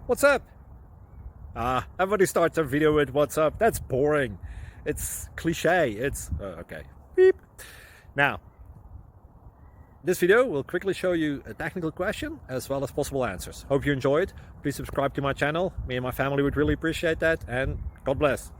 What's up? Everybody starts a video with what's up. That's boring. It's cliche. It's okay. Beep. Now, this video will quickly show you a technical question as well as possible answers. Hope you enjoyed. Please subscribe to my channel. Me and my family would really appreciate that, and God bless.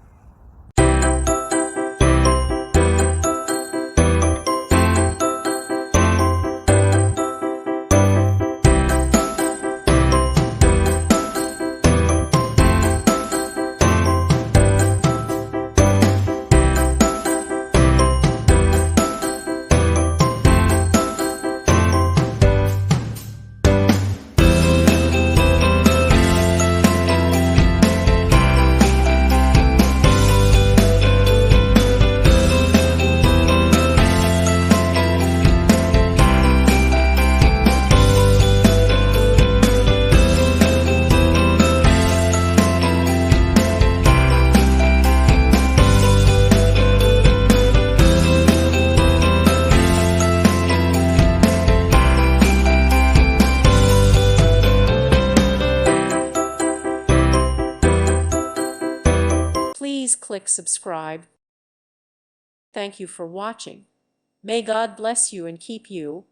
Please click subscribe. Thank you for watching. May God bless you and keep you.